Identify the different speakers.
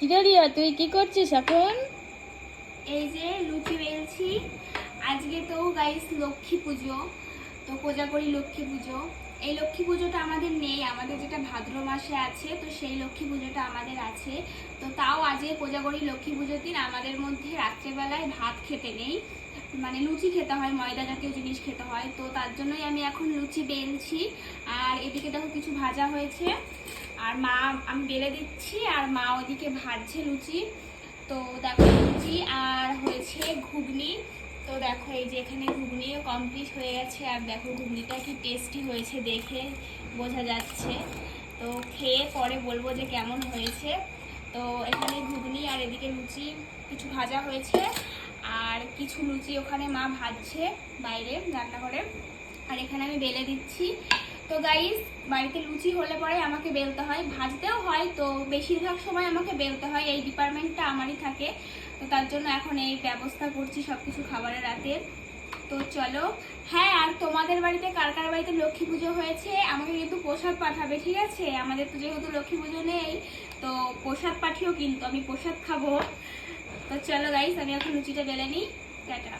Speaker 1: কিরিয়া তুই কি করছিস এখন?
Speaker 2: এই যে লুচি বেলছি। আজকে তো গাইস লক্ষ্মী পুজো, তো কোজাগরি লক্ষ্মী পুজো। এই লক্ষ্মী পুজোটা আমাদের নেই, আমাদের যেটা ভাদ্র মাসে আছে, তো সেই লক্ষ্মী পুজোটা আমাদের আছে। তো তাও আজকে কোজাগরি লক্ষ্মী পুজোর দিন আমাদের মধ্যে রাত্রেবেলায় ভাত খেতে নেই, মানে লুচি খেতে হয়, ময়দা জাতীয় জিনিস খেতে হয়। তো তার জন্যই আমি এখন লুচি বেলছি। আর এদিকে দেখো কিছু ভাজা হয়েছে, আর মা, আমি বেলে দিচ্ছি আর মা ওদিকে ভাজছে লুচি। তো দেখো লুচি আর হয়েছে ঘুগনি। তো দেখো এই যে এখানে ঘুগনিও কমপ্লিট হয়ে গেছে, আর দেখো ঘুগনিটা কি টেস্টি হয়েছে দেখে বোঝা যাচ্ছে। তো খেয়ে পরে বলবো যে কেমন হয়েছে। তো এখানে ঘুগনি আর এদিকে লুচি কিছু ভাজা হয়েছে, আর কিছু লুচি ওখানে মা ভাজছে বাইরে রান্নাঘরে, আর এখানে আমি বেলে দিচ্ছি। তো গাইস, বাড়িতে লুচি হলে পরে আমাকে বেলতে হয়, ভাজতেও হয়, তো বেশিরভাগ সময় আমাকে বেলতে হয়, এই ডিপার্টমেন্টটা আমারই থাকে। তো তার জন্য এখন এই ব্যবস্থা করছি সব কিছু খাবারের রাতের। তো চলো। হ্যাঁ, আর তোমাদের বাড়িতে কার কার বাড়িতে লক্ষ্মী পুজো হয়েছে আমাকে কিন্তু প্রসাদ পাঠাবে, ঠিক আছে? আমাদের তো যেহেতু লক্ষ্মী পুজো নেই, তো প্রসাদ পাঠিও, কিন্তু আমি প্রসাদ খাবো। তো চলো গাইস, আমি এখন লুচিটা বেলে নিই। টাটা।